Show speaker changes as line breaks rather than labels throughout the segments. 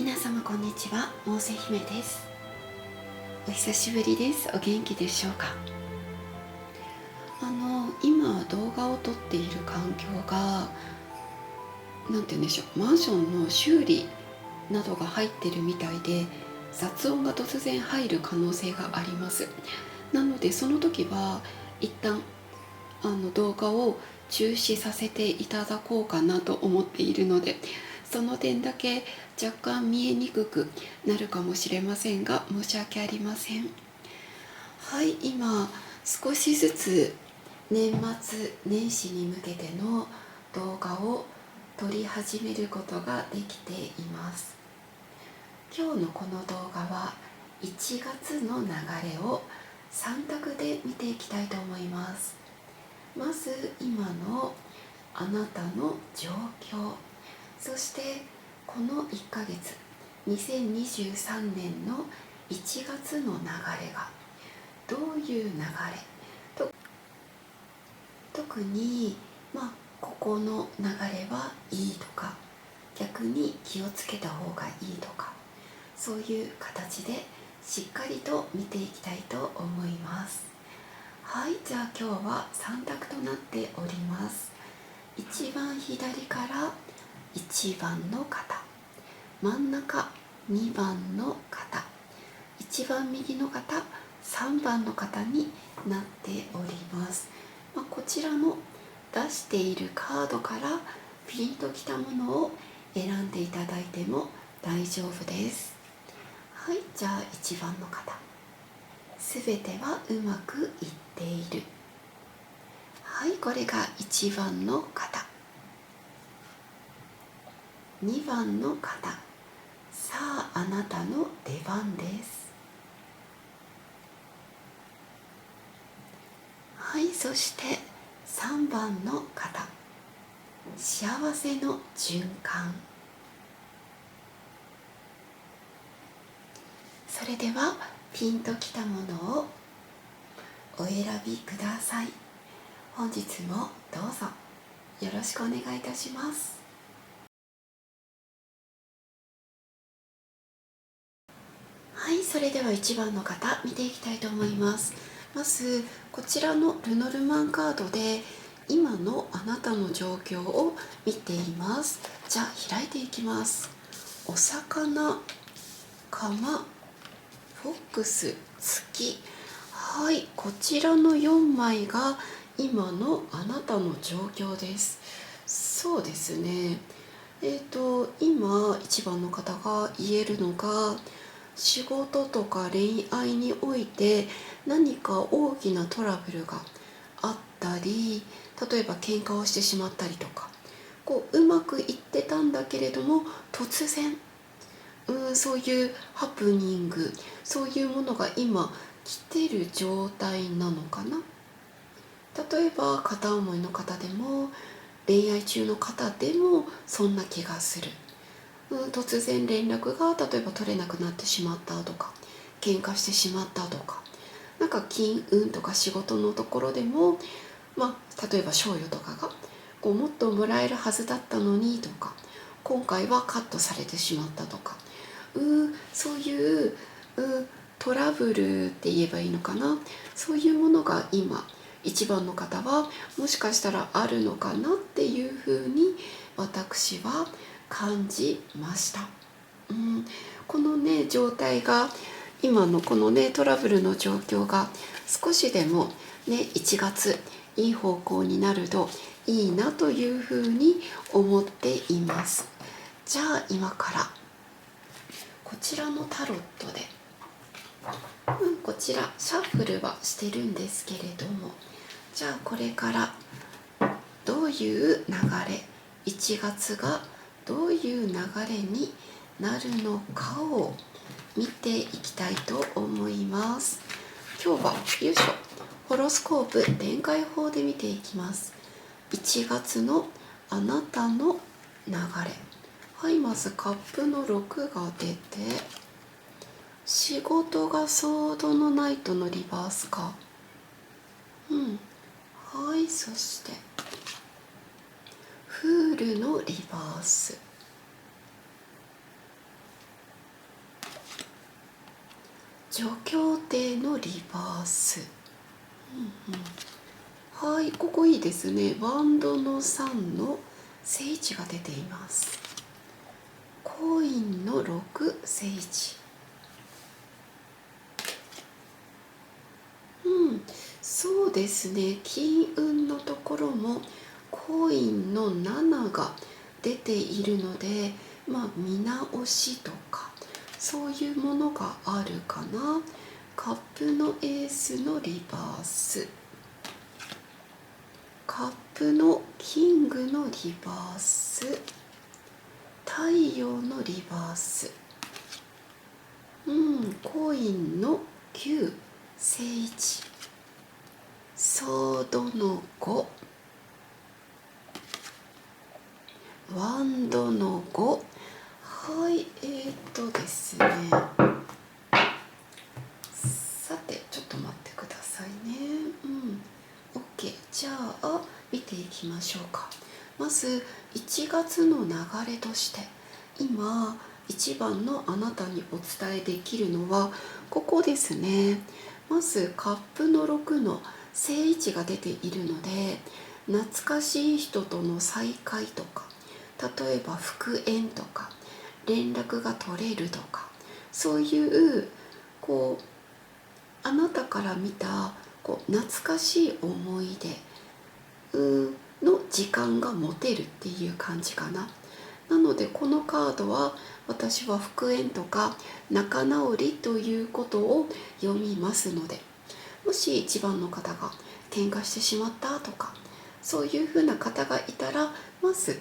皆様こんにちは、モーセ姫です。お久しぶりです。お元気でしょうか。今動画を撮っている環境がなんて言うんでしょう、マンションの修理などが入ってるみたいで、雑音が突然入る可能性があります。なのでその時は一旦動画を中止させていただこうかなと思っているので、その点だけ若干見えにくくなるかもしれませんが、申し訳ありません。はい、今少しずつ年末年始に向けての動画を撮り始めることができています。今日のこの動画は1月の流れを3択で見ていきたいと思います。まず今のあなたの状況、そしてこの1ヶ月2023年の1月の流れがどういう流れと、特にここの流れはいいとか、逆に気をつけた方がいいとか、そういう形でしっかりと見ていきたいと思います。はい、じゃあ今日は3択となっております。一番左から1番の方、真ん中2番の方、一番右の方3番の方になっております。こちらの出しているカードからピンときたものを選んでいただいても大丈夫です。はい、じゃあ1番の方、すべてはうまくいっている。はい、これが1番の方。2番の方、さああなたの出番です。はい、そして3番の方、幸せの循環。それではピンときたものをお選びください。本日もどうぞよろしくお願いいたします。はい、それでは1番の方見ていきたいと思います。まずこちらのルノルマンカードで今のあなたの状況を見ています。じゃあ開いていきます。お魚、釜、フォックス、月。はい、こちらの4枚が今のあなたの状況です。そうですね。今1番の方が言えるのが、仕事とか恋愛において何か大きなトラブルがあったり、例えば喧嘩をしてしまったりとか、うまくいってたんだけれども突然そういうハプニング、そういうものが今来てる状態なのかな。例えば片思いの方でも恋愛中の方でもそんな気がする。突然連絡が例えば取れなくなってしまったとか、喧嘩してしまったとか、なんか金運とか仕事のところでも、例えば賞与とかがもっともらえるはずだったのにとか、今回はカットされてしまったとか、そういうトラブルって言えばいいのかな、そういうものが今1番の方はもしかしたらあるのかなっていうふうに私は感じました。このね状態が、今のこのねトラブルの状況が少しでもね1月いい方向になるといいなというふうに思っています。じゃあ今からこちらのタロットで、こちらシャッフルはしてるんですけれども、じゃあこれからどういう流れ、1月がどういう流れになるのかを見ていきたいと思います。今日はホロスコープ展開法で見ていきます。1月のあなたの流れ。はい、まずカップの6が出て、仕事がソードのナイトのリバースか。はい、そしてフールのリバース。助教手のリバース、はい、ここいいですね。ワンドの3の正位置が出ています。コインの6正位置、そうですね。金運のところもコインの7が出ているので、見直しとかそういうものがあるかな。カップのエースのリバース、カップのキングのリバース、太陽のリバース、コインの9正位置、ソードの5、ワンドの5、はい、ですね、さてちょっと待ってくださいね。OK。 じゃあ見ていきましょうか。まず1月の流れとして、今一番のあなたにお伝えできるのはここですね。まずカップの6の正位置が出ているので、懐かしい人との再会とか、例えば復縁とか連絡が取れるとか、そういうあなたから見た懐かしい思い出の時間が持てるっていう感じかな。なのでこのカードは私は復縁とか仲直りということを読みますので、もし一番の方が喧嘩してしまったとかそういうふうな方がいたら、まず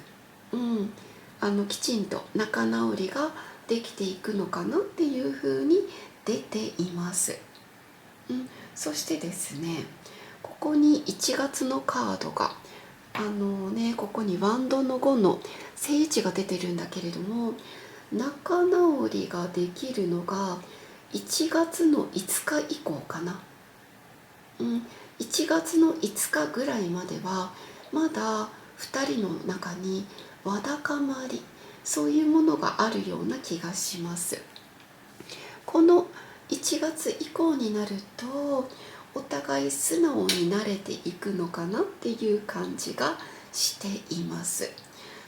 きちんと仲直りができていくのかなっていうふうに出ています。そしてですね、ここに1月のカードがここにワンドの5の正位置が出てるんだけれども、仲直りができるのが1月の5日以降かな。1月の5日ぐらいまではまだ2人の中にわだかまり、そういうものがあるような気がします。この1月以降になるとお互い素直になれていくのかなっていう感じがしています。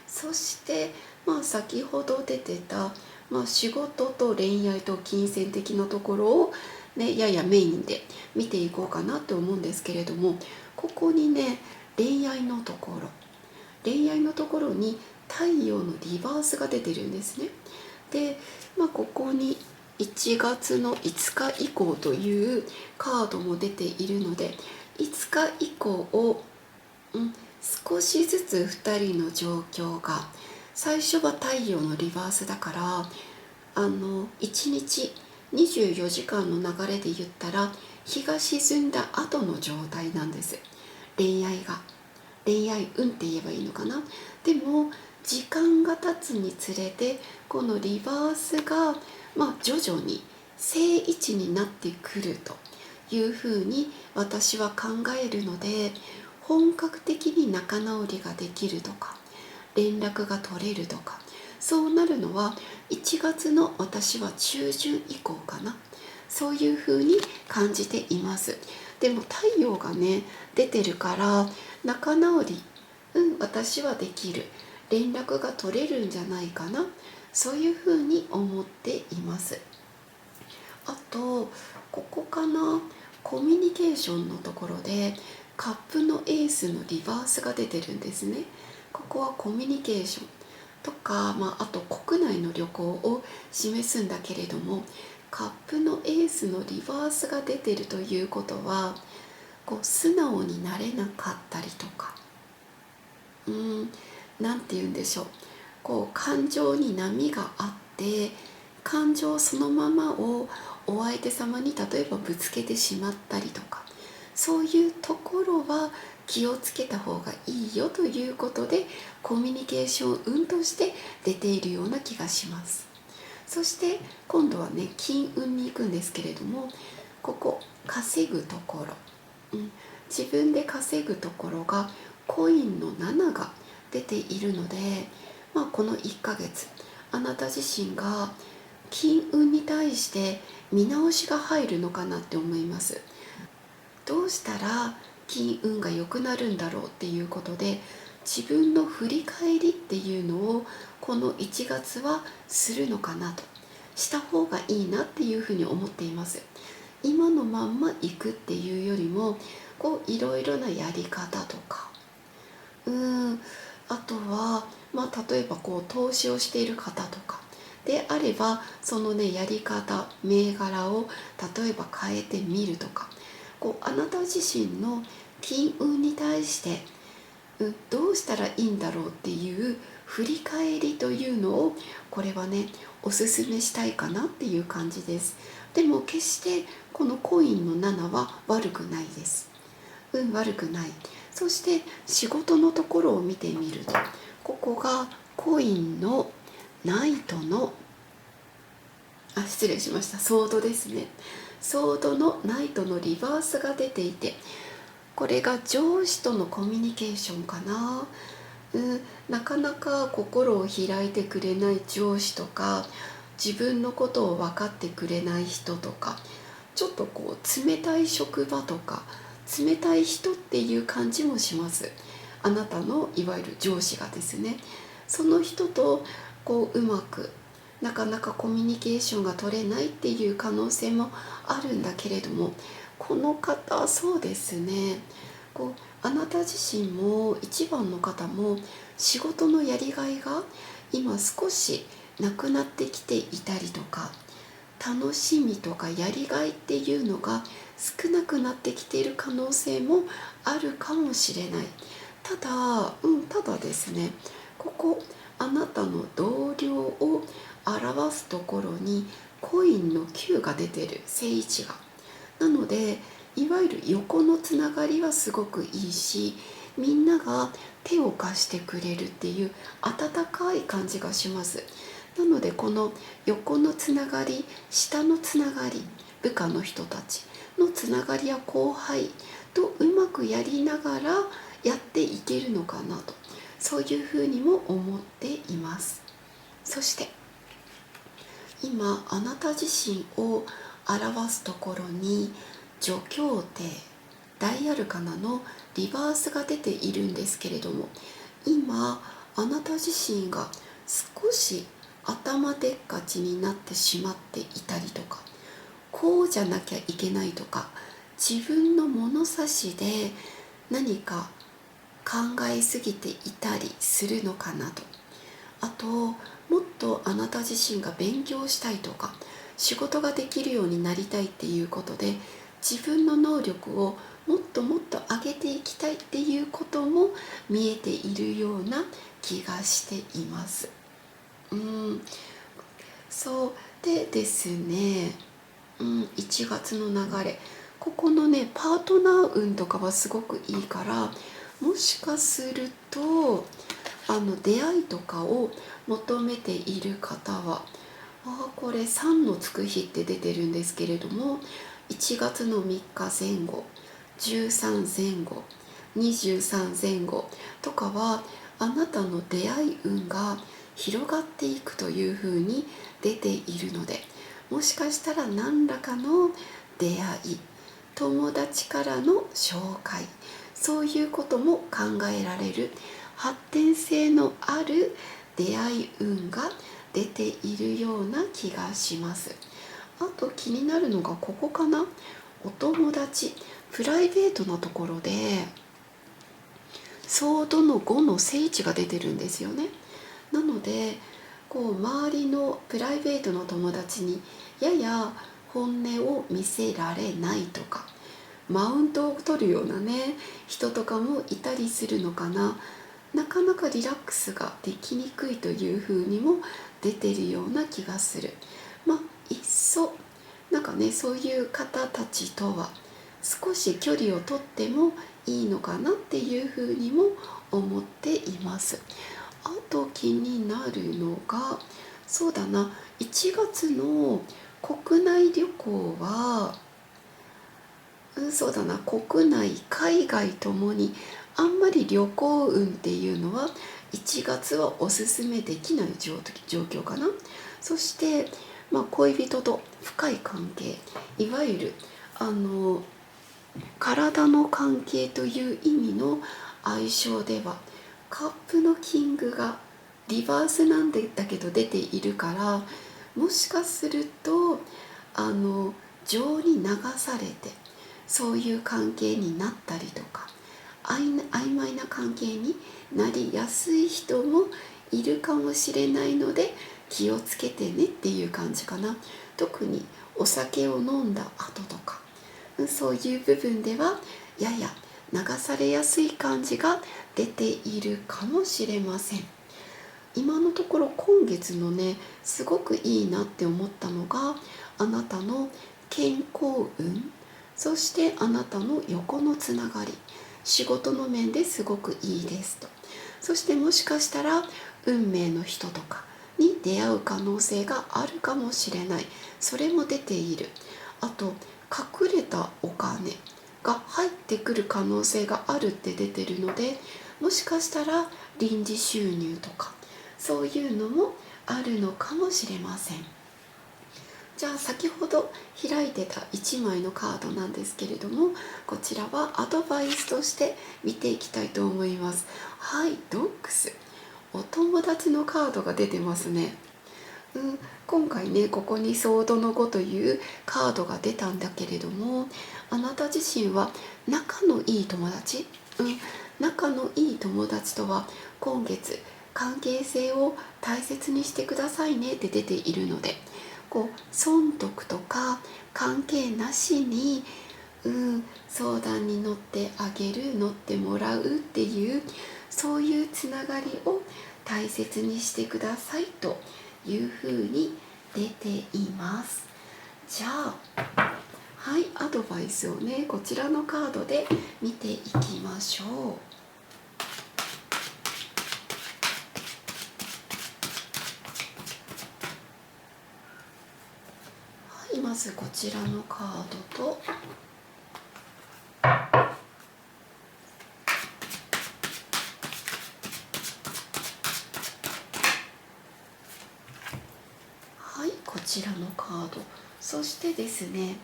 そして先ほど出てた、仕事と恋愛と金銭的なところをややメインで見ていこうかなと思うんですけれども、ここにね恋愛のところに太陽のリバースが出てるんですね。で、ここに1月の5日以降というカードも出ているので、5日以降を、少しずつ2人の状況が、最初は太陽のリバースだから1日24時間の流れで言ったら日が沈んだ後の状態なんです。恋愛運って言えばいいのかな。でも時間が経つにつれてこのリバースが徐々に正位置になってくるというふうに私は考えるので、本格的に仲直りができるとか連絡が取れるとか、そうなるのは1月の私は中旬以降かな。そういうふうに感じています。でも太陽がね出てるから仲直り、私はできる、連絡が取れるんじゃないかな、そういうふうに思っています。あとここかな、コミュニケーションのところでカップのエースのリバースが出てるんですね。ここはコミュニケーションとか、あと国内の旅行を示すんだけれども、カップのエースのリバースが出てるということは素直になれなかったりとか、なんて言うんでしょう、感情に波があって感情そのままをお相手様に例えばぶつけてしまったりとか、そういうところは気をつけた方がいいよということでコミュニケーション運として出ているような気がします。そして今度はね金運に行くんですけれども、ここ稼ぐところ、自分で稼ぐところがコインの7が出ているので、この1ヶ月あなた自身が金運に対して見直しが入るのかなって思います。どうしたら金運が良くなるんだろうっていうことで、自分の振り返りっていうのをこの1月はするのかなと、した方がいいなっていうふうに思っています。今のまんま行くっていうよりも、いろいろなやり方とか、あとは、例えば投資をしている方とかであれば、そのねやり方、銘柄を例えば変えてみるとか、あなた自身の金運に対して、どうしたらいいんだろうっていう振り返りというのを、これはねおすすめしたいかなっていう感じです。でも決してこのコインの7は悪くないです。悪くない。そして仕事のところを見てみると、ここがコインのナイトの失礼しました、ソードですね。ソードのナイトのリバースが出ていて、これが上司とのコミュニケーションかな。なかなか心を開いてくれない上司とか、自分のことを分かってくれない人とか、ちょっと冷たい職場とか冷たい人っていう感じもします。あなたのいわゆる上司がですね、その人とうまくなかなかコミュニケーションが取れないっていう可能性もあるんだけれども、この方、そうですね、あなた自身も一番の方も仕事のやりがいが今少しなくなってきていたりとか、楽しみとかやりがいっていうのが少なくなってきている可能性もあるかもしれない。ただですね、あなたの同僚を表すところにコインの9が出てる、正位置が。なのでいわゆる横のつながりはすごくいいし、みんなが手を貸してくれるっていう温かい感じがします。なのでこの横のつながり、下のつながり、部下の人たちのつながりや後輩とうまくやりながらやっていけるのかなと、そういうふうにも思っています。そして今あなた自身を表すところに助教廷、大アルカナのリバースが出ているんですけれども、今あなた自身が少し頭でっかちになってしまっていたりとか、こうじゃなきゃいけないとか、自分の物差しで何か考えすぎていたりするのかなと。あともっとあなた自身が勉強したいとか、仕事ができるようになりたいっていうことで、自分の能力をもっともっと上げていきたいっていうことも見えているような気がしています。そうでですね、1月の流れ、ここのねパートナー運とかはすごくいいから、もしかすると出会いとかを求めている方は、これ3のつく日って出てるんですけれども、1月の3日前後、13前後、23前後とかはあなたの出会い運が広がっていくというふうに出ているので、もしかしたら何らかの出会い、友達からの紹介、そういうことも考えられる発展性のある出会い運が出ているような気がします。あと気になるのがここかな。お友達、プライベートなところでソードの5の正位置が出てるんですよね。なので周りのプライベートの友達にやや本音を見せられないとか、マウントを取るようなね人とかもいたりするのかな。なかなかリラックスができにくいというふうにも出てるような気がする。いっそそういう方たちとは少し距離をとってもいいのかなっていうふうにも思っています。あと気になるのが、そうだな、1月の国内旅行は、そうだな、国内海外ともにあんまり旅行運っていうのは1月はおすすめできない状況かな。そして恋人と深い関係、いわゆる体の関係という意味の相性では、カップのキングがリバースなんだけど出ているから、もしかすると情に流されてそういう関係になったりとか、曖昧な関係になりやすい人もいるかもしれないので、気をつけてねっていう感じかな。特にお酒を飲んだ後とか、そういう部分ではやや流されやすい感じが出ているかもしれません。今のところ今月のね、すごくいいなって思ったのが、あなたの健康運、そしてあなたの横のつながり、仕事の面ですごくいいですと。そしてもしかしたら運命の人とかに出会う可能性があるかもしれない、それも出ている。あと隠れたお金が入ってくる可能性があるって出てるので、もしかしたら臨時収入とかそういうのもあるのかもしれません。じゃあ先ほど開いてた1枚のカードなんですけれども、こちらはアドバイスとして見ていきたいと思います。はい、ドックス、お友達のカードが出てますね。今回ね、ここにソードの5というカードが出たんだけれども、あなた自身は仲のいい友達、仲のいい友達とは今月関係性を大切にしてくださいねって出ているので、損得とか関係なしに、相談に乗ってあげる、乗ってもらうっていう、そういうつながりを大切にしてくださいというふうに出ています。じゃあはい、アドバイスをね、こちらのカードで見ていきましょう。はい、まずこちらのカードと、はい、こちらのカード、そしてですね、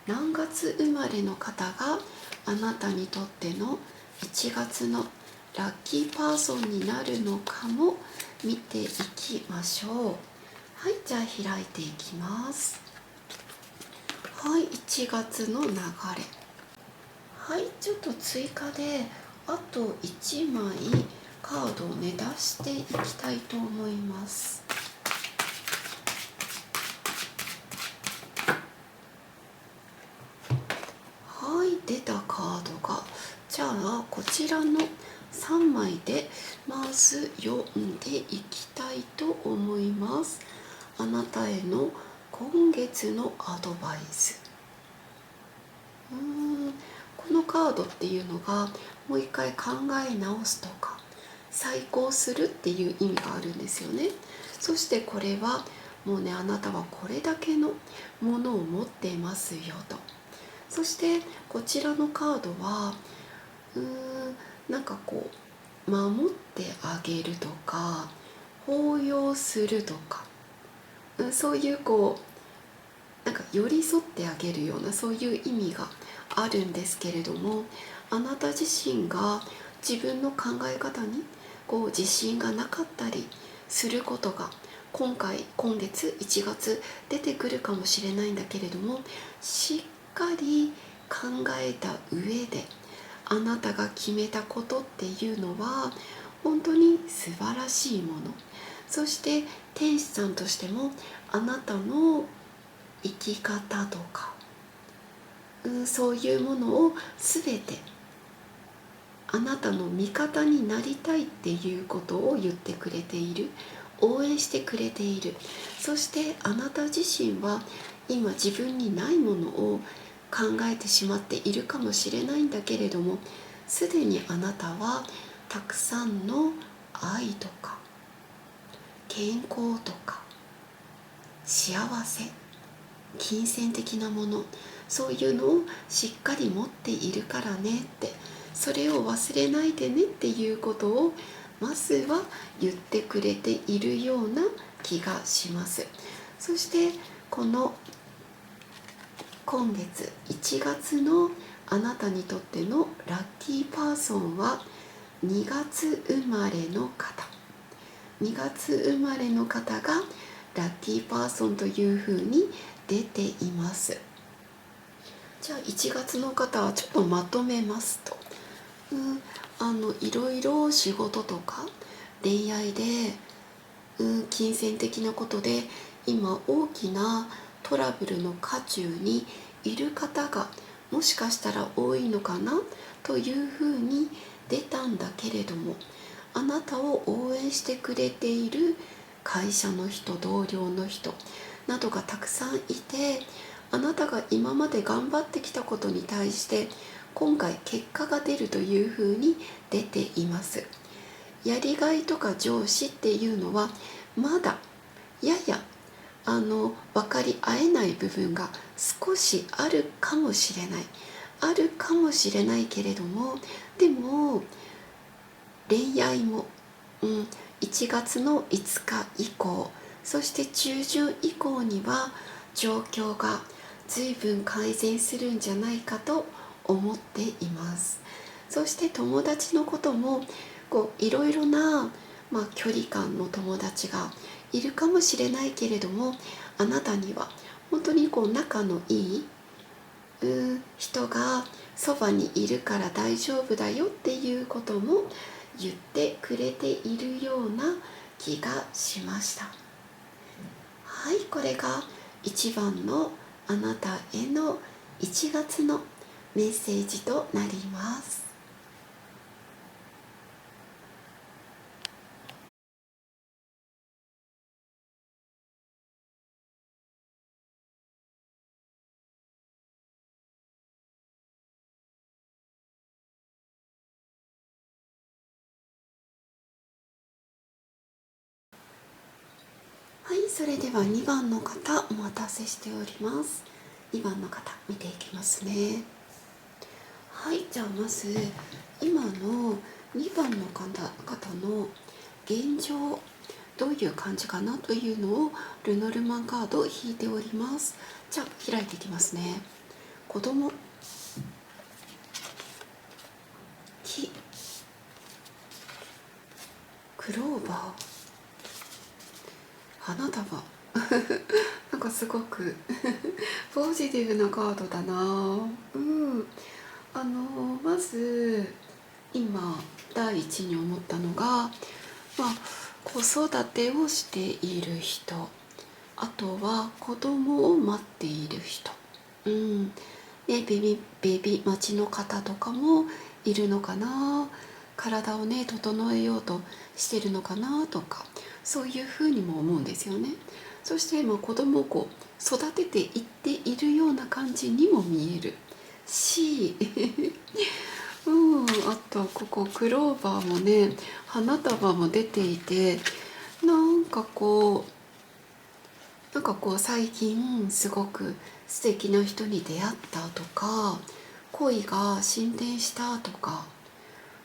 何月生まれの方があなたにとっての1月のラッキーパーソンになるのかも見ていきましょう。はい、じゃあ開いていきます。はい、1月の流れ。はい、ちょっと追加であと1枚カードをね、出していきたいと思います。はい、出たカードが、じゃあこちらの3枚でまず読んでいきたいと思います。あなたへの今月のアドバイス。このカードっていうのが、もう一回考え直すとか再考するっていう意味があるんですよね。そしてこれはもうね、あなたはこれだけのものを持っていますよと。そしてこちらのカードはなんか守ってあげるとか抱擁するとか、そういうなんか寄り添ってあげるような、そういう意味があるんですけれども、あなた自身が自分の考え方に自信がなかったりすることが今月1月出てくるかもしれないんだけれども、しっかり考えた上であなたが決めたことっていうのは本当に素晴らしいもの。そして天使さんとしてもあなたの生き方とか、そういうものを全てあなたの味方になりたいっていうことを言ってくれている、応援してくれている。そしてあなた自身は今自分にないものを考えてしまっているかもしれないんだけれども、すでにあなたはたくさんの愛とか健康とか幸せ、金銭的なもの、そういうのをしっかり持っているからねって、それを忘れないでねっていうことをまずは言ってくれているような気がします。そしてこの今月1月のあなたにとってのラッキーパーソンは2月生まれの方。2月生まれの方がラッキーパーソンというふうに出ています。じゃあ1月の方はちょっとまとめますと、いろいろ仕事とか恋愛で、金銭的なことで今大きなトラブルの渦中にいる方がもしかしたら多いのかなというふうに出たんだけれども、あなたを応援してくれている会社の人、同僚の人などがたくさんいて、あなたが今まで頑張ってきたことに対して今回結果が出るというふうに出ています。やりがいとか上司っていうのはまだやや分かり合えない部分が少しあるかもしれないけれども、でも恋愛も、1月の5日以降、そして中旬以降には状況が随分改善するんじゃないかと思っています。そして友達のこともいろいろな、距離感の友達がいるかもしれないけれども、あなたには本当に仲のいい、人がそばにいるから大丈夫だよっていうことも言ってくれているような気がしました。はい、これが1番のあなたへの1月のメッセージとなります。はい、それでは2番の方お待たせしております。2番の方見ていきますね。はい、じゃあまず今の2番の方の現状どういう感じかなというのをルノルマンカードを引いております。じゃあ開いていきますね。子供、木、クローバー、花束なんかすごくポジティブなカードだな。まず今第一に思ったのが、子育てをしている人、あとは子供を待っている人、ベビー待ちの方とかもいるのかな。体をね整えようとしてるのかなとか、そういうふうにも思うんですよね。そして子供を育てていっているような感じにも見えるしあとここクローバーもね、花束も出ていて、なんか最近すごく素敵な人に出会ったとか、恋が進展したとか、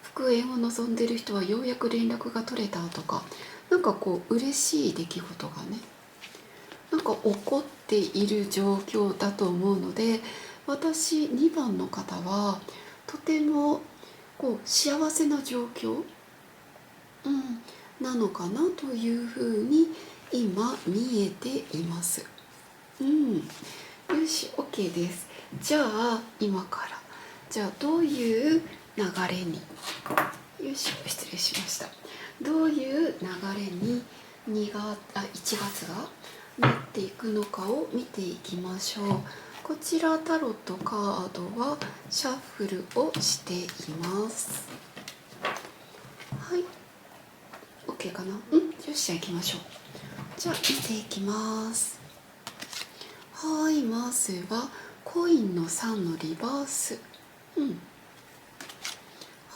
復縁を望んでる人はようやく連絡が取れたとか、嬉しい出来事がね起こっている状況だと思うので、私2番の方はとても幸せな状況、なのかなというふうに今見えています。よし OK です。じゃあ今からどういう流れに失礼しました。どういう流れに1月がなっていくのかを見ていきましょう。こちらタロットカードはシャッフルをしています。はい OK かな。よし、じゃあ行きましょう。じゃあ見ていきます。はい、まずはコインの3のリバース、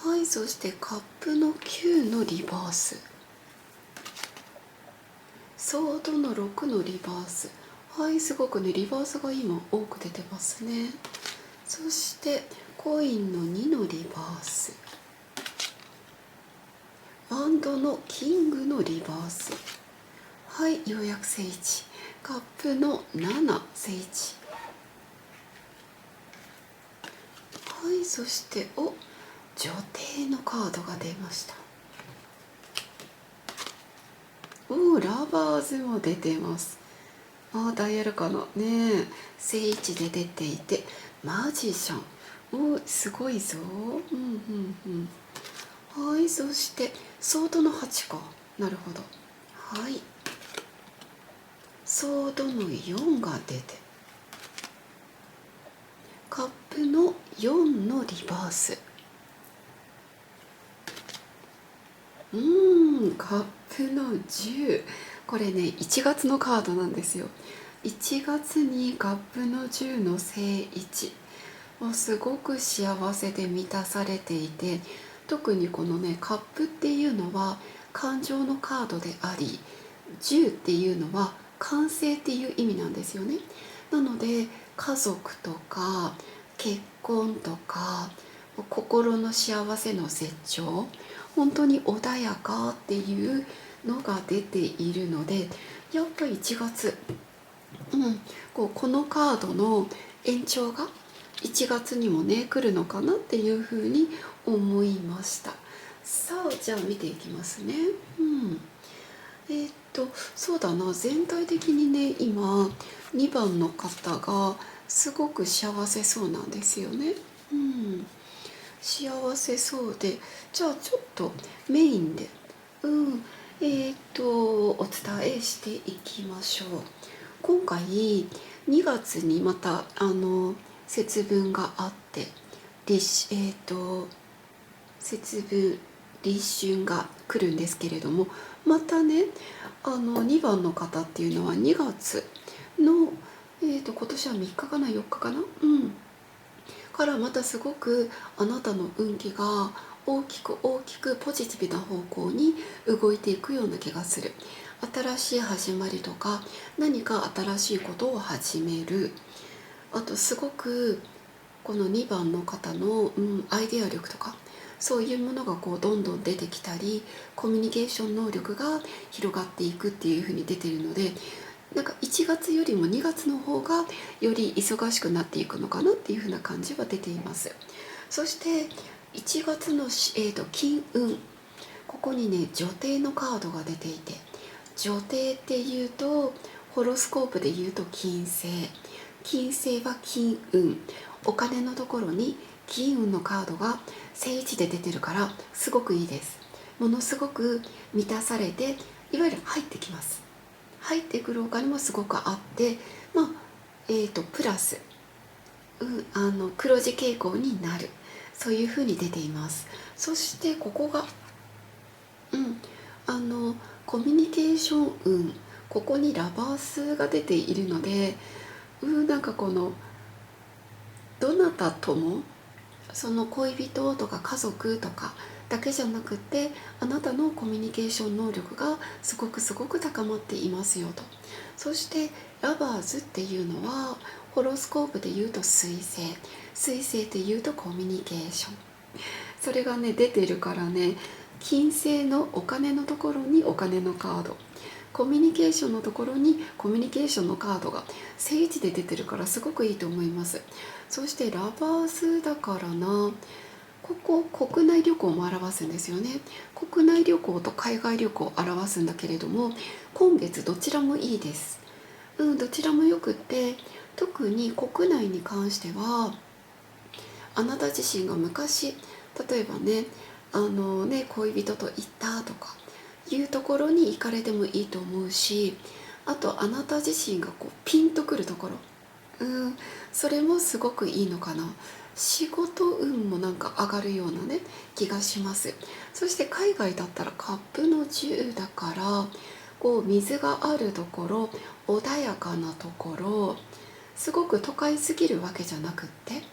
はい、そしてカップの9のリバース、ソードの6のリバース、はい、すごくねリバースが今多く出てますね。そしてコインの2のリバース、ワンドのキングのリバース、はい、ようやく聖地カップの7、聖地。はい、そして女帝のカードが出ました。ラバーズも出てます。ダイヤルかなね。聖地で出ていて、マジシャン。すごいぞ。はい、そしてソードの8か。なるほど。はい、ソードの4が出て、カップの4のリバース。カップの10。これね、1月のカードなんですよ。1月にカップの10の正位置。すごく幸せで満たされていて、特にこのね、カップっていうのは感情のカードであり、10っていうのは完成っていう意味なんですよね。なので家族とか結婚とか心の幸せの絶頂、本当に穏やかっていうのが出ているので、やっぱり1月、このカードの延長が1月にもね来るのかなっていうふうに思いました。さあ、じゃあ見ていきますね。そうだな、全体的にね、今2番の方がすごく幸せそうなんですよね。幸せそうで、じゃあちょっとメインでお伝えしていきましょう。今回2月にまた節分があって、節分立春が来るんですけれども、またね2番の方っていうのは2月の、今年は3日かな4日かな、からまたすごくあなたの運気が大きくポジティブな方向に動いていくような気がする。新しい始まりとか何か新しいことを始める。あとすごくこの2番の方の、アイデア力とかそういうものがどんどん出てきたり、コミュニケーション能力が広がっていくっていう風に出てるので、なんか1月よりも2月の方がより忙しくなっていくのかなっていう風な感じは出ています。そして1月の、金運、ここにね女帝のカードが出ていて、女帝っていうとホロスコープでいうと金星は金運、お金のところに金運のカードが正位置で出てるからすごくいいです。ものすごく満たされて、いわゆる入ってきます。入ってくるお金もすごくあって、プラス、黒字傾向になる、そういうふうに出ています。そしてここがコミュニケーション運、ここにラバースが出ているので、なんかこのどなたとも、その恋人とか家族とかだけじゃなくて、あなたのコミュニケーション能力がすごく高まっていますよと。そしてラバーズっていうのはホロスコープでいうと水星っていうとコミュニケーション、それがね出てるからね、金星のお金のところにお金のカード、コミュニケーションのところにコミュニケーションのカードが正位置で出てるからすごくいいと思います。そしてラバースだからな、ここ国内旅行も表すんですよね。国内旅行と海外旅行を表すんだけれども、今月どちらもいいです。どちらもよくって、特に国内に関してはあなた自身が昔、例えばね恋人と行ったとかいうところに行かれてもいいと思うし、あとあなた自身がピンとくるところ、それもすごくいいのかな。仕事運もなんか上がるようなね気がします。そして海外だったらカップの10だから、水があるところ、穏やかなところ、すごく都会すぎるわけじゃなくって、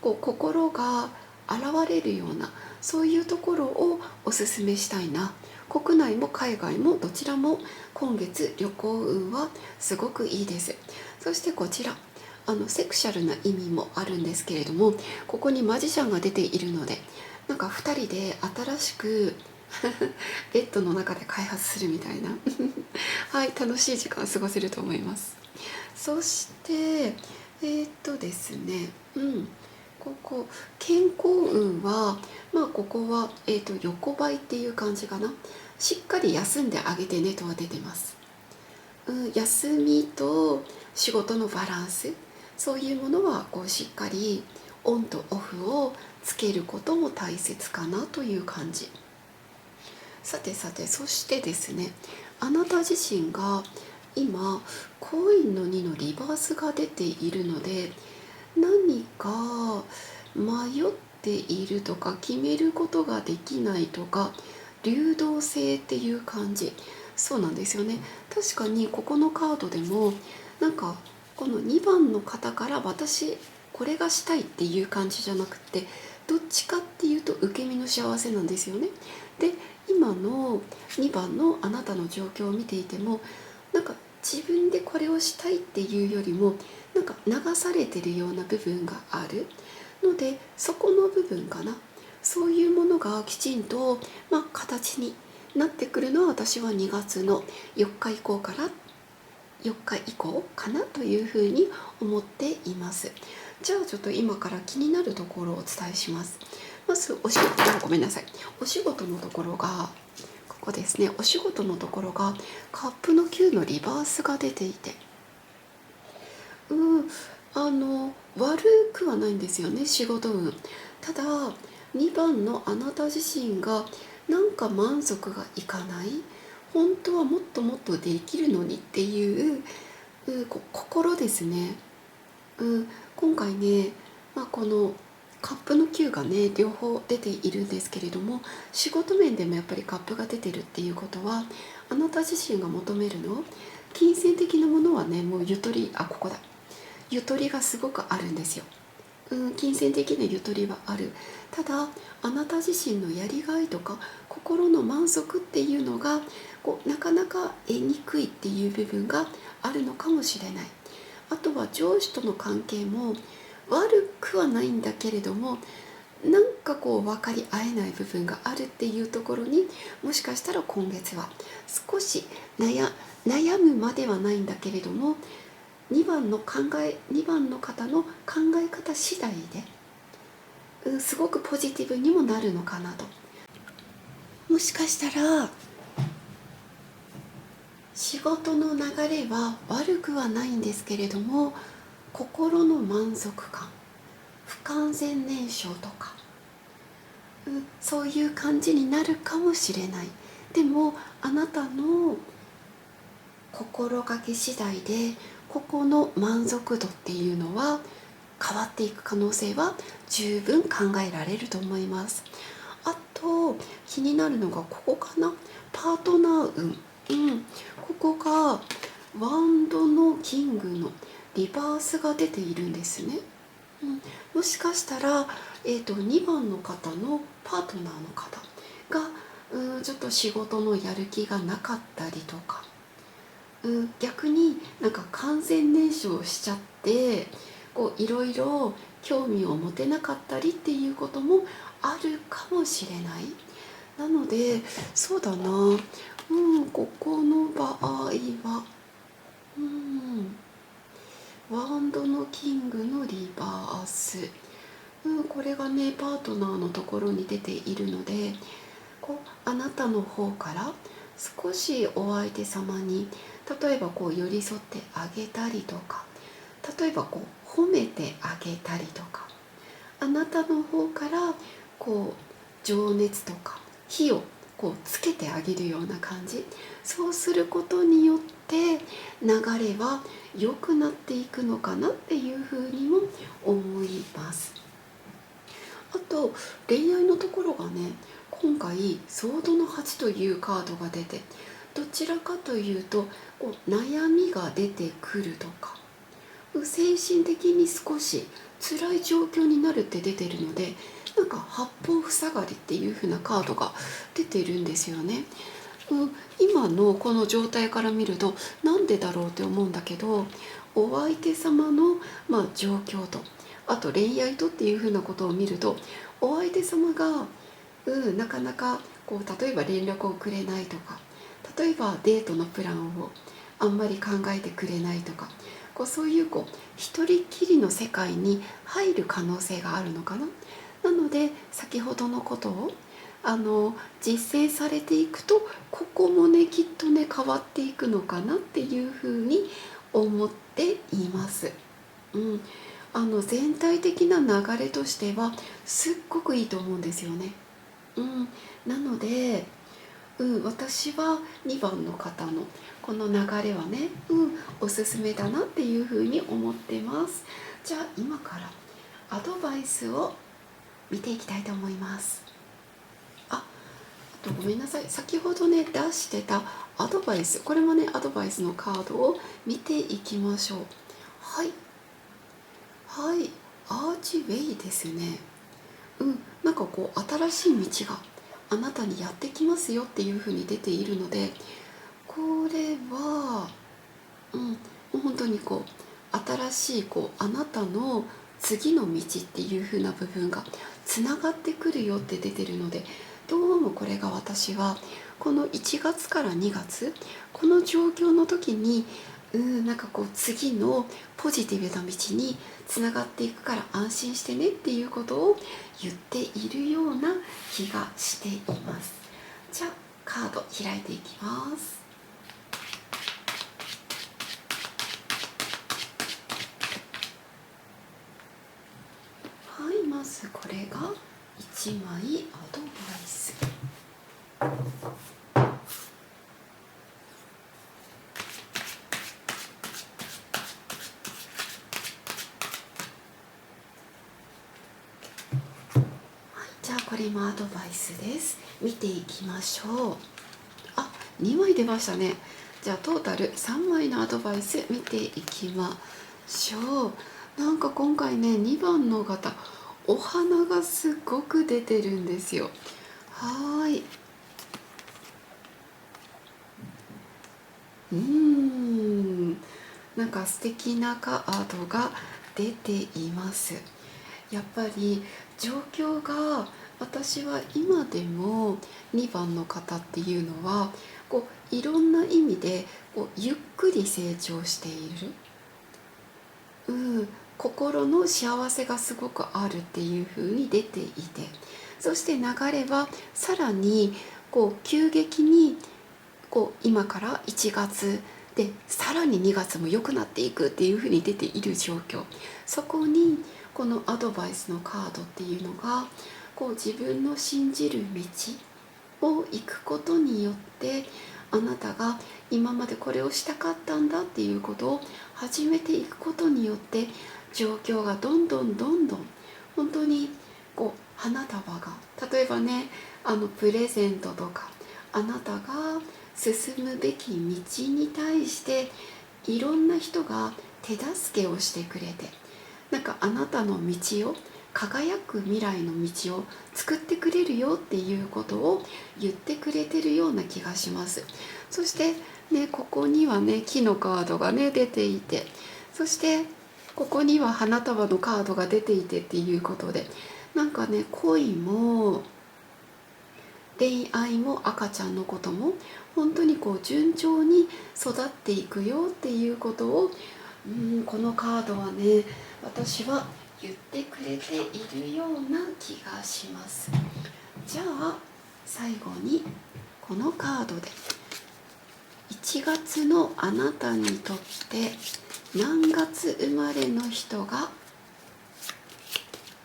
心が現れるような、そういうところをおすすめしたいな。国内も海外もどちらも今月旅行運はすごくいいです。そしてこちらセクシャルな意味もあるんですけれども、ここにマジシャンが出ているので、なんか2人で新しくベッドの中で開発するみたいなはい、楽しい時間を過ごせると思います。そしてですね、ここ健康運はここは、横ばいっていう感じかな。しっかり休んであげてねとは出てます。休みと仕事のバランス、そういうものはこうしっかりオンとオフをつけることも大切かなという感じ。さてさて、そしてですね、あなた自身が今コインの2のリバースが出ているので、何か迷っているとか決めることができないとか、流動性っていう感じ。そうなんですよね。確かにここのカードでもなんかこの2番の方から私これがしたいっていう感じじゃなくて、どっちかっていうと受け身の幸せなんですよね。で、今の2番のあなたの状況を見ていても、なんか自分でこれをしたいっていうよりもなんか流されてるような部分があるので、そこの部分かな。そういうものがきちんと、形になってくるのは私は2月の4日以降から4日以降かなというふうに思っています。じゃあちょっと今から気になるところをお伝えします。まずお仕事、ごめんなさい。お仕事のところがここですね。お仕事のところがカップの9のリバースが出ていて、悪くはないんですよね、仕事運。ただ2番のあなた自身がなんか満足がいかない、本当はもっともっとできるのにっていう心ですね。今回ね、このカップの9がね両方出ているんですけれども、仕事面でもやっぱりカップが出てるっていうことは、あなた自身が求めるの金銭的なものはね、もうゆとり、ここだ、ゆとりがすごくあるんですよ。金銭的なゆとりはある。ただあなた自身のやりがいとか心の満足っていうのがなかなか得にくいっていう部分があるのかもしれない。あとは上司との関係も悪くはないんだけれども、なんか分かり合えない部分があるっていうところに、もしかしたら今月は少し悩むまではないんだけれども、2番の方の考え方次第で、すごくポジティブにもなるのかなと。もしかしたら仕事の流れは悪くはないんですけれども、心の満足感、不完全燃焼とか、そういう感じになるかもしれない。でもあなたの心がけ次第でここの満足度っていうのは変わっていく可能性は十分考えられると思います。あと気になるのがここかな、パートナー運。ここがワンドのキングのリバースが出ているんですね。もしかしたら、2番の方のパートナーの方がちょっと仕事のやる気がなかったりとか、逆になんか完全燃焼しちゃっていろいろ興味を持てなかったりっていうこともあるかもしれない。なのでそうだな、ここの場合はワンドのキングのリバース、これがねパートナーのところに出ているので、あなたの方から少しお相手様に例えば寄り添ってあげたりとか、例えば褒めてあげたりとか、あなたの方から情熱とか火をつけてあげるような感じ。そうすることによって流れは良くなっていくのかなっていうふうにも思います。あと恋愛のところがね、今回ソードの8というカードが出て、どちらかというと悩みが出てくるとか、精神的に少し辛い状況になるって出てるので、なんか八方塞がりっていう風なカードが出てるんですよね。今のこの状態から見るとなんでだろうって思うんだけど、お相手様の、状況と、あと恋愛とっていう風なことを見ると、お相手様がなかなか例えば連絡をくれないとか、例えばデートのプランをあんまり考えてくれないとか、そういう一人きりの世界に入る可能性があるのかな。なので先ほどのことを実践されていくと、ここもねきっとね変わっていくのかなっていうふうに思っています。全体的な流れとしてはすっごくいいと思うんですよね。なので、私は2番の方のこの流れはね、おすすめだなっていうふうに思ってます。じゃあ今からアドバイスを見ていきたいと思います。あとごめんなさい、先ほどね出してたアドバイス、これもねアドバイスのカードを見ていきましょう。はいはい、アーチウェイですね。なんか新しい道があなたにやってきますよっていう風に出ているので、これはもう本当に新しいあなたの次の道っていう風な部分がつながってくるよって出てるので、どうもこれが私はこの1月から2月この状況の時になんか次のポジティブな道につながっていくから安心してねっていうことを言っているような気がしています。じゃあカード開いていきます。はい、まずこれが1枚アドバイス。じゃあこれもアドバイスです。見ていきましょう。2枚出ましたね。じゃあトータル3枚のアドバイス見ていきましょう。なんか今回ね2番の方、お花がすっごく出てるんですよ。なんか素敵なカードが出ています。やっぱり状況が、私は今でも2番の方っていうのはいろんな意味でゆっくり成長している、心の幸せがすごくあるっていう風に出ていて、そして流れはさらに急激に今から1月でさらに2月も良くなっていくっていう風に出ている状況。そこにこのアドバイスのカードっていうのが自分の信じる道を行くことによって、あなたが今までこれをしたかったんだっていうことを始めていくことによって、状況がどんどん本当に花束が、例えばねプレゼントとか、あなたが進むべき道に対していろんな人が手助けをしてくれて、なんかあなたの道を、輝く未来の道を作ってくれるよっていうことを言ってくれてるような気がします。そしてね、ここにはね木のカードがね出ていて、そしてここには花束のカードが出ていてっていうことで、なんかね恋も恋愛も赤ちゃんのことも本当に順調に育っていくよっていうことを、このカードはね私は言ってくれているような気がします。じゃあ最後にこのカードで1月のあなたにとって何月生まれの人が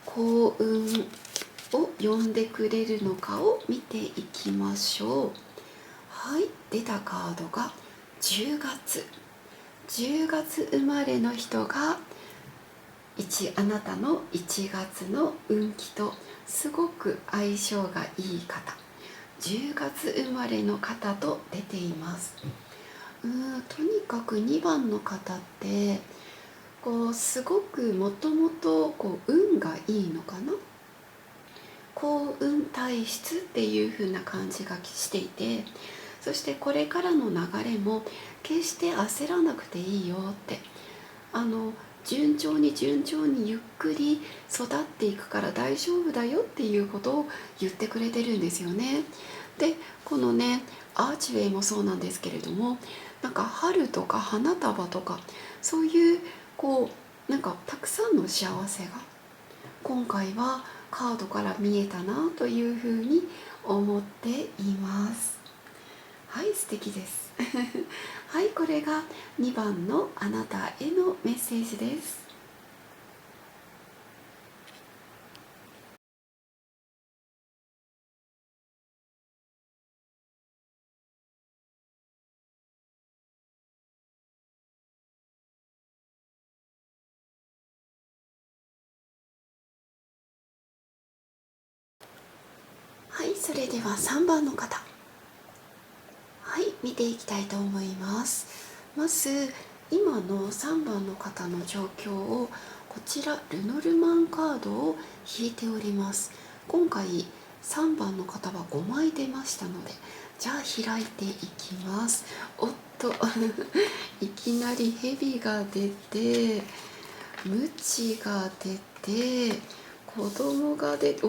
幸運を呼んでくれるのかを見ていきましょう。はい、出たカードが10月生まれの人があなたの1月の運気とすごく相性がいい方、10月生まれの方と出ています。とにかく2番の方ってすごくもともと運がいいのかな、幸運体質っていう風な感じがしていて、そしてこれからの流れも決して焦らなくていいよって、順調に順調にゆっくり育っていくから大丈夫だよっていうことを言ってくれてるんですよね。でこのねアーチウェイもそうなんですけれども、なんか春とか花束とかそういうなんかたくさんの幸せが今回はカードから見えたなというふうに思っています。はい、素敵です。はい、これが2番のあなたへのメッセージです。はい、それでは3番の方、はい、見ていきたいと思います。まず今の3番の方の状況を、こちらルノルマンカードを引いております。今回3番の方は5枚出ましたので、じゃあ開いていきます。おっといきなり蛇が出て、鞭が出て、子供が出て、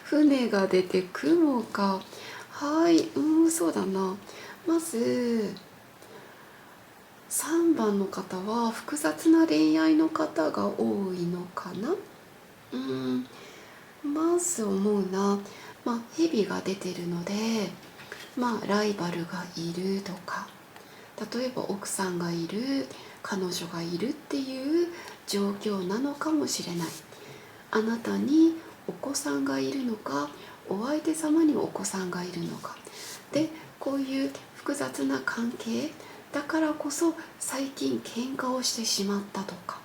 船が出て、雲か。はい、そうだな。まず3番の方は複雑な恋愛の方が多いのかな。まず思うな、蛇が出てるので、ライバルがいるとか、例えば奥さんがいる、彼女がいるっていう状況なのかもしれない。あなたにお子さんがいるのか、お相手様にお子さんがいるのかで、こういう複雑な関係だからこそ最近喧嘩をしてしまったとか、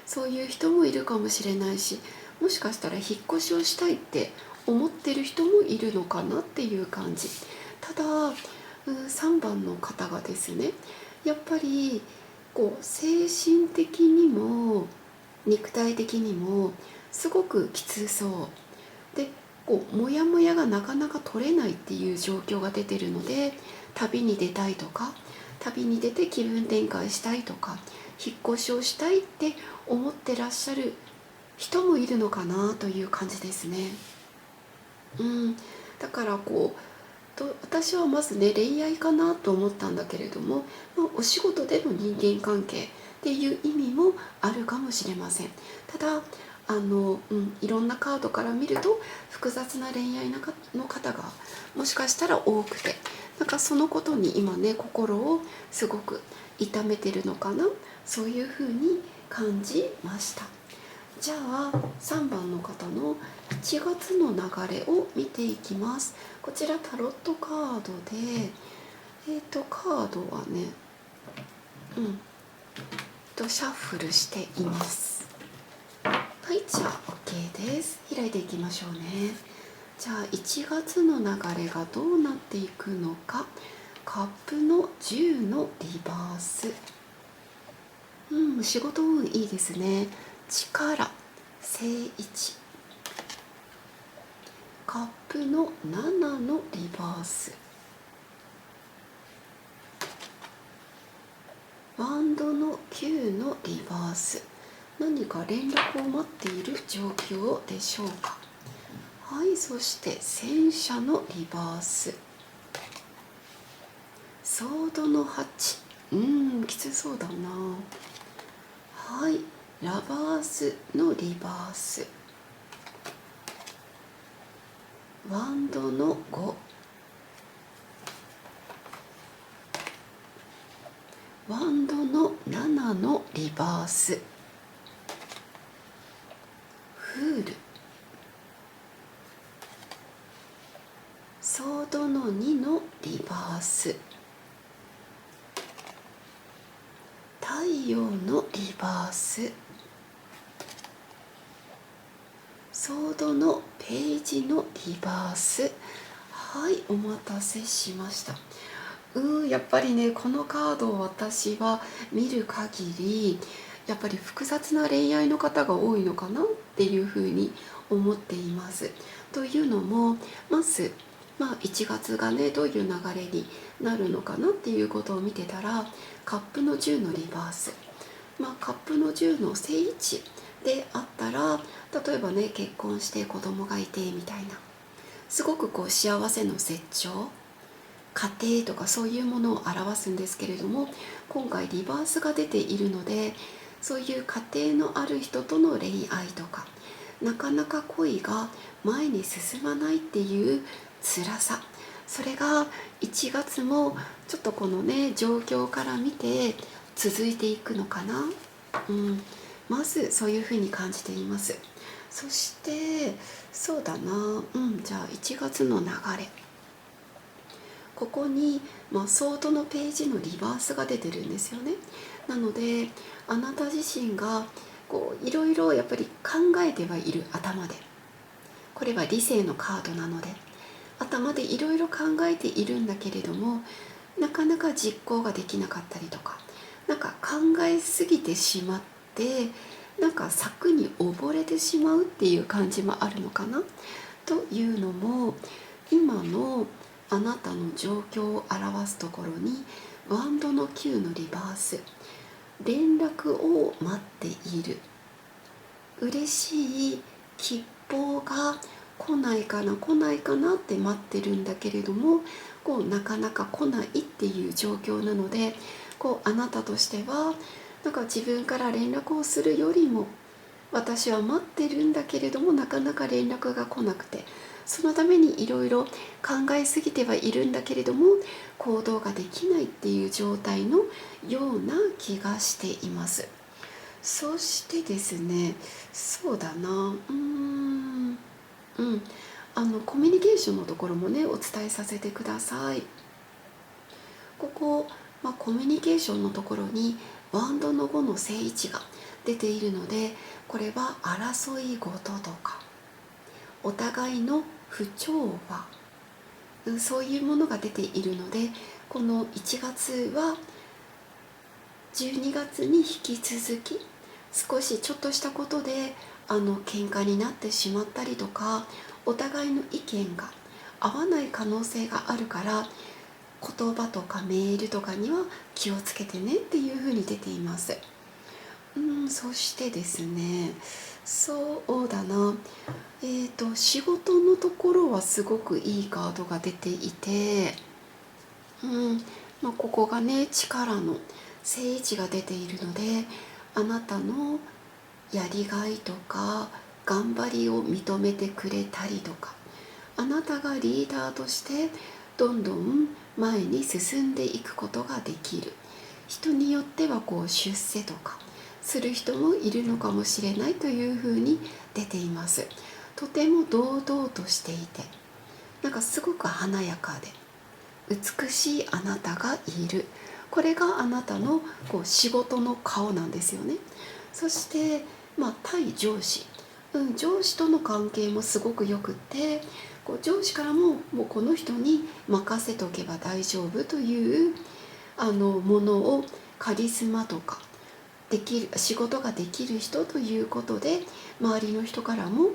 そういう人もいるかもしれないし、もしかしたら引っ越しをしたいって思ってる人もいるのかなっていう感じ。ただ、3番の方がですね、やっぱり精神的にも肉体的にもすごくきつそうで、モヤモヤがなかなか取れないっていう状況が出てるので、旅に出たいとか、旅に出て気分転換したいとか、引っ越しをしたいって思ってらっしゃる人もいるのかなという感じですね。だから私はまずね恋愛かなと思ったんだけれども、お仕事での人間関係っていう意味もあるかもしれません。ただいろんなカードから見ると複雑な恋愛の方がもしかしたら多くて、なんかそのことに今ね心をすごく痛めてるのかな、そういうふうに感じました。じゃあ3番の方の1月の流れを見ていきます。こちらタロットカードで、カードはね、シャッフルしています。はい、じゃあ OK です。開いていきましょうね。じゃあ1月の流れがどうなっていくのか。カップの10のリバース。仕事運いいですね。力、正位置。カップの7のリバース。ワンドの9のリバース。何か連絡を待っている状況でしょうか。はい、そして戦車のリバース。ソードの8。きつそうだな。はい、ラバースのリバース。ワンドの5。ワンドの7のリバース。フール。ソードの2のリバース。太陽のリバース。ソードのページのリバース。はい、お待たせしました。やっぱりねこのカードを私は見る限りやっぱり複雑な恋愛の方が多いのかなっていうふうに思っています。というのも、まず1月がねどういう流れになるのかなっていうことを見てたら、カップの10のリバース、カップの10の正位置であったら、例えばね結婚して子供がいてみたいな、すごく幸せの絶頂、家庭とかそういうものを表すんですけれども、今回リバースが出ているので、そういう家庭のある人との恋愛とか、なかなか恋が前に進まないっていう辛さ、それが1月もちょっとこのね状況から見て続いていくのかな、まずそういうふうに感じています。そしてそうだな、じゃあ1月の流れ、ここに、ソードのページのリバースが出てるんですよね。なのであなた自身がいろいろやっぱり考えてはいる、頭で、これは理性のカードなので頭でいろいろ考えているんだけれども、なかなか実行ができなかったりとか、なんか考えすぎてしまって、なんか策に溺れてしまうっていう感じもあるのかなというのも、今のあなたの状況を表すところにワンドの9のリバース、連絡を待っている、嬉しい吉報が来ないかな来ないかなって待ってるんだけれども、なかなか来ないっていう状況なので、あなたとしてはなんか自分から連絡をするよりも、私は待ってるんだけれどもなかなか連絡が来なくて、そのためにいろいろ考えすぎてはいるんだけれども行動ができないっていう状態のような気がしています。そしてですね、そうだな、コミュニケーションのところもねお伝えさせてください。ここ、コミュニケーションのところにワンドの5の正位置が出ているので、これは争い事とかお互いの不調和、そういうものが出ているので、この1月は12月に引き続き少しちょっとしたことで喧嘩になってしまったりとか、お互いの意見が合わない可能性があるから、言葉とかメールとかには気をつけてねっていうふうに出ています。そしてですね、そうだな、仕事のところはすごくいいカードが出ていて、ここがね力の正位置が出ているので、あなたのやりがいとか頑張りを認めてくれたりとか、あなたがリーダーとしてどんどん前に進んでいくことができる。人によっては出世とかする人もいるのかもしれないというふうに出ています。とても堂々としていて、なんかすごく華やかで美しいあなたがいる。これがあなたの仕事の顔なんですよね。そして、対上司、上司との関係もすごくよくって、上司からももうこの人に任せとけば大丈夫というものを、カリスマとかできる仕事ができる人ということで周りの人からも、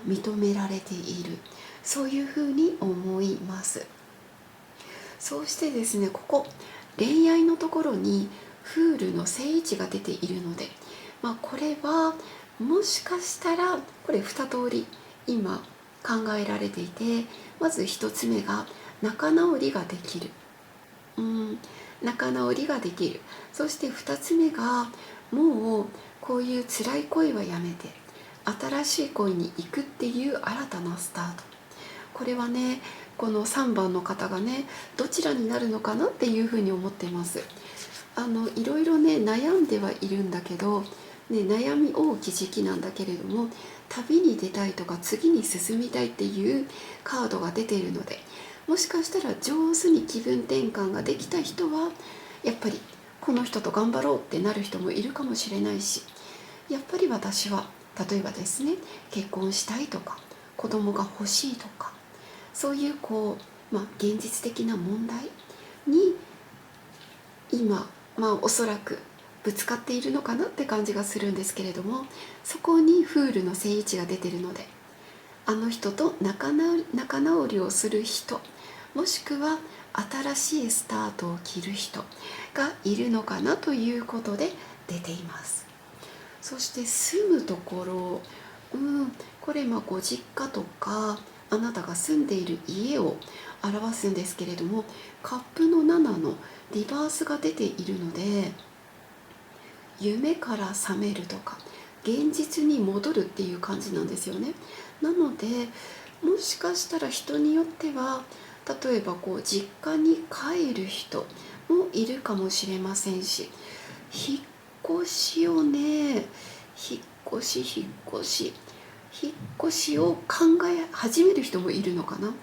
認められている、そういうふうに思います。そうしてですね、ここ恋愛のところにフールの正位置が出ているので、これはもしかしたらこれ2通り今考えられていて、まず1つ目が仲直りができる、仲直りができる。そして2つ目がもうこういう辛い恋はやめて新しい恋に行くっていう新たなスタート。これはねこの3番の方がねどちらになるのかなっていうふうに思ってます。いろいろね悩んではいるんだけど、悩み大きい時期なんだけれども、旅に出たいとか次に進みたいっていうカードが出ているので、もしかしたら上手に気分転換ができた人はやっぱりこの人と頑張ろうってなる人もいるかもしれないし、やっぱり私は例えばですね結婚したいとか子供が欲しいとか、そういう現実的な問題に今、おそらくぶつかっているのかなって感じがするんですけれども、そこにフールの正位置が出てるので、あの人と仲直りをする人、もしくは新しいスタートを切る人がいるのかなということで出ています。そして住むところ、これご実家とかあなたが住んでいる家を表すんですけれども、カップの7のリバースが出ているので、夢から覚めるとか現実に戻るっていう感じなんですよね。なのでもしかしたら人によっては、例えば実家に帰る人もいるかもしれませんし、引っ越しをね、引っ越しを考え始める人もいるのかな。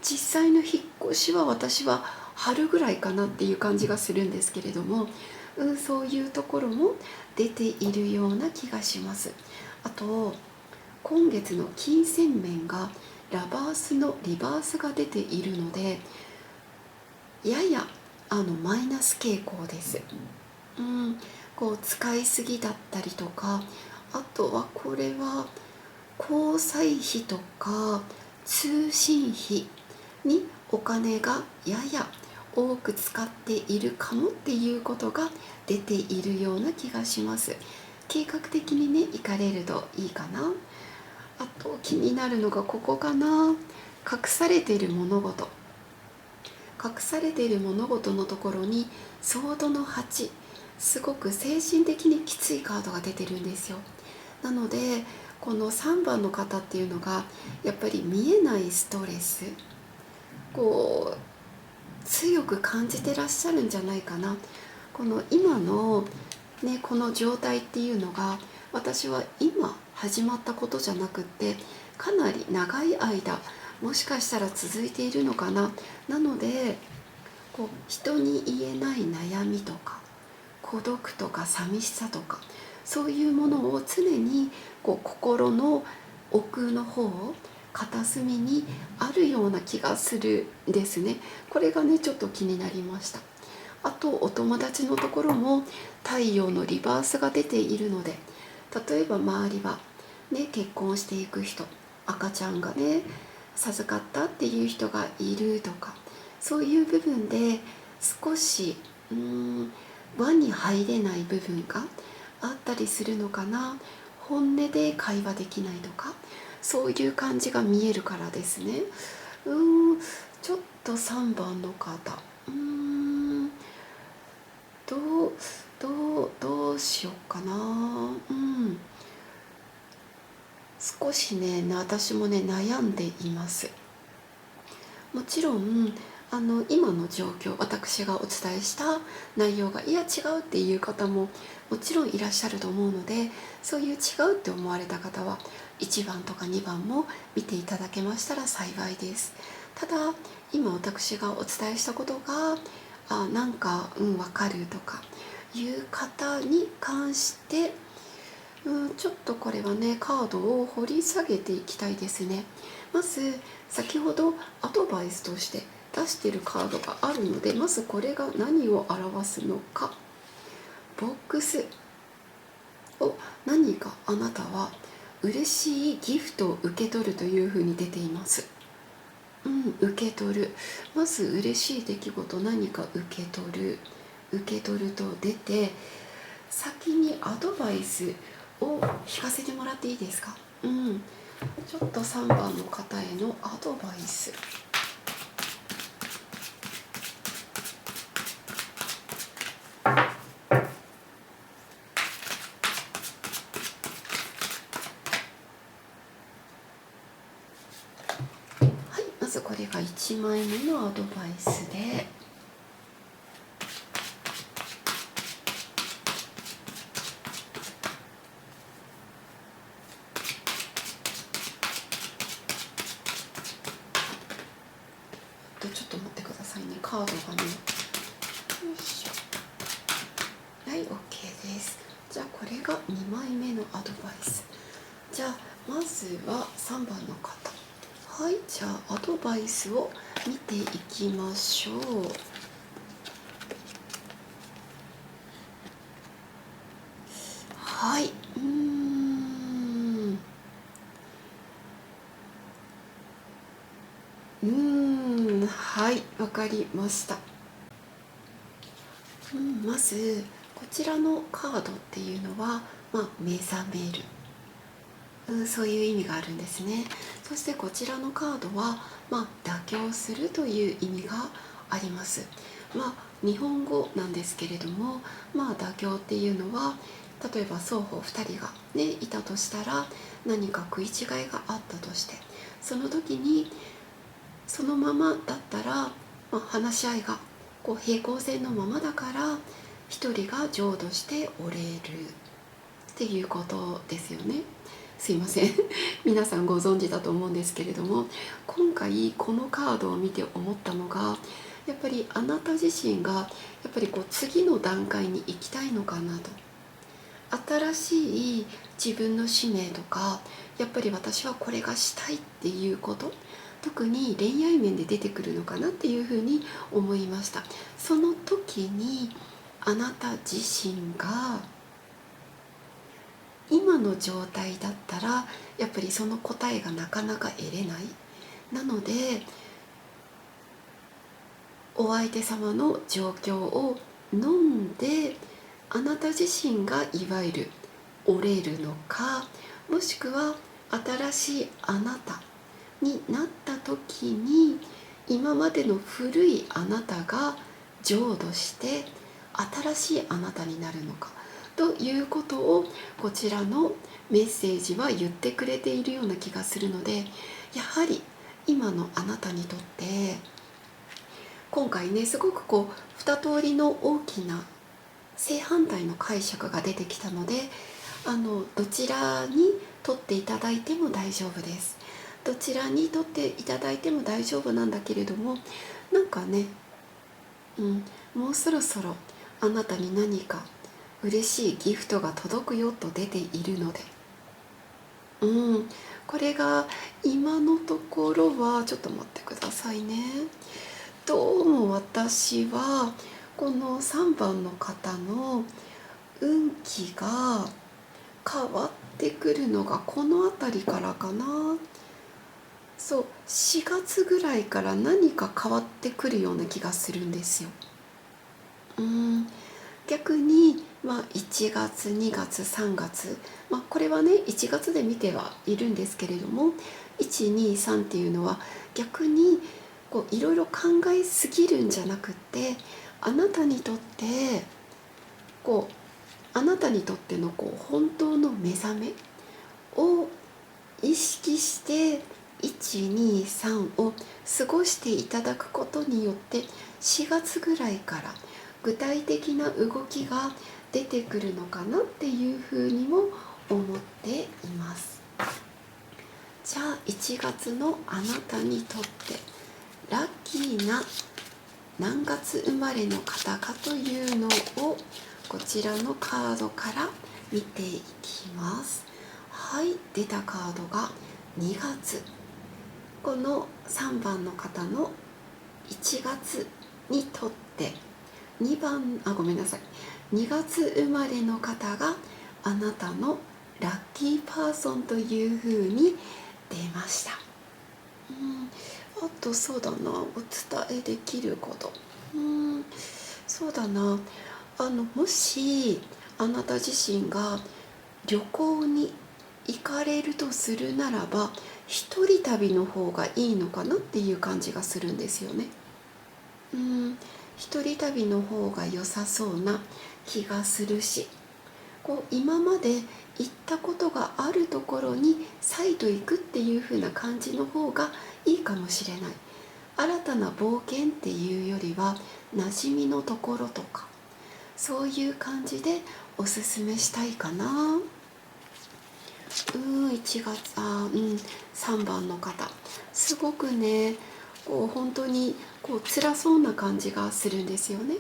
実際の引っ越しは私は春ぐらいかなっていう感じがするんですけれども、そういうところも出ているような気がします。あと今月の金銭面がラバースのリバースが出ているので、ややマイナス傾向です。使いすぎだったりとか、あとはこれは交際費とか通信費にお金がやや多く使っているかもっていうことが出ているような気がします。計画的にね行かれるといいかな。あと気になるのがここかな。隠されている物事のところにソードの8、すごく精神的にきついカードが出てるんですよ。なのでこの3番の方っていうのがやっぱり見えないストレス強く感じてらっしゃるんじゃないかな。この今のこの状態っていうのが、私は今始まったことじゃなくって、かなり長い間もしかしたら続いているのかな。なので人に言えない悩みとか孤独とか寂しさとか、そういうものを常に心の奥の方、片隅にあるような気がするんですね。これがねちょっと気になりました。あとお友達のところも太陽のリバースが出ているので、例えば周りは結婚していく人、赤ちゃんが授かったっていう人がいるとか、そういう部分で少し輪に入れない部分があったりするのかな。本音で会話できないとか、そういう感じが見えるからですね。ちょっと3番の方、どうしようかな。少し私も悩んでいます。もちろん今の状況、私がお伝えした内容が違うっていう方ももちろんいらっしゃると思うので、そういう違うって思われた方は1番とか2番も見ていただけましたら幸いです。ただ今私がお伝えしたことがなんか分かるとかいう方に関してちょっとこれはカードを掘り下げていきたいですね。まず先ほどアドバイスとして出しているカードがあるので、まずこれが何を表すのか。ボックスを何かあなたは嬉しいギフトを受け取るというふうに出ています。受け取る。まず嬉しい出来事、何か受け取ると出て、先にアドバイスを聞かせてもらっていいですか。ちょっと3番の方へのアドバイス。はい、まずこれが1枚目のアドバイスで、ちょっと待ってくださいね、カードがよいしょ。はい、 OK です。じゃあこれが2枚目のアドバイス。じゃあまずは3番の方。はい、じゃあアドバイスを見ていきましょう。はい、はい、わかりました。まずこちらのカードっていうのは、目覚める、そういう意味があるんですね。そしてこちらのカードは、妥協するという意味があります。日本語なんですけれども、妥協っていうのは、例えば双方2人が、いたとしたら、何か食い違いがあったとして、その時にそのままだったら、話し合いが平行線のままだから、一人が浄土して折れるっていうことですよね。すいません皆さんご存知だと思うんですけれども、今回このカードを見て思ったのが、やっぱりあなた自身がやっぱり次の段階に行きたいのかなと。新しい自分の使命とか、やっぱり私はこれがしたいっていうこと、特に恋愛面で出てくるのかなっていうふうに思いました。その時にあなた自身が今の状態だったら、やっぱりその答えがなかなか得れない。なのでお相手様の状況を飲んで、あなた自身がいわゆる折れるのか、もしくは新しいあなたになった時に、今までの古いあなたが浄土して新しいあなたになるのかということを、こちらのメッセージは言ってくれているような気がするので、やはり今のあなたにとって今回ね、すごく2通りの大きな正反対の解釈が出てきたので、どちらに取っていただいても大丈夫です。どちらに取っていただいても大丈夫なんだけれども、なんかね、もうそろそろあなたに何か嬉しいギフトが届くよと出ているので、これが今のところは、ちょっと待ってくださいね。どうも私はこの3番の方の運気が変わってくるのがこの辺りからかな。そう、4月ぐらいから何か変わってくるような気がするんですよ。逆に、1月2月3月、これはね1月で見てはいるんですけれども、123っていうのは逆にいろいろ考えすぎるんじゃなくって、あなたにとってあなたにとっての本当の目覚めを意識して123を過ごしていただくことによって、4月ぐらいから具体的な動きが出てくるのかなっていうふうにも思っています。じゃあ1月のあなたにとってラッキーな何月生まれの方かというのを、こちらのカードから見ていきます。はい、出たカードが2月。この3番の方の1月にとってごめんなさい、2月生まれの方があなたのラッキーパーソンというふうに出ました。あとそうだな、お伝えできること、そうだな、もしあなた自身が旅行に行かれるとするならば、一人旅の方がいいのかなっていう感じがするんですよね。一人旅の方が良さそうな気がするし、今まで行ったことがあるところに再度行くっていう風な感じの方がいいかもしれない。新たな冒険っていうよりは馴染みのところとか、そういう感じでおすすめしたいかな。1月3番の方、すごくね本当に辛そうな感じがするんですよね。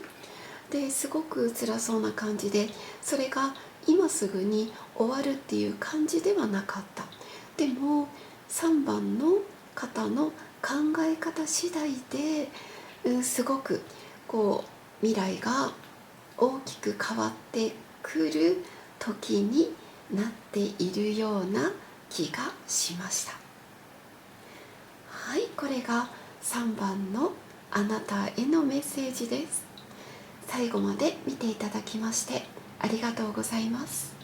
ですごく辛そうな感じで、それが今すぐに終わるっていう感じではなかった。でも3番の方の考え方次第で、すごく未来が大きく変わってくる時になっているような気がしました。はい、これが3番のあなたへのメッセージです。最後まで見ていただきましてありがとうございます。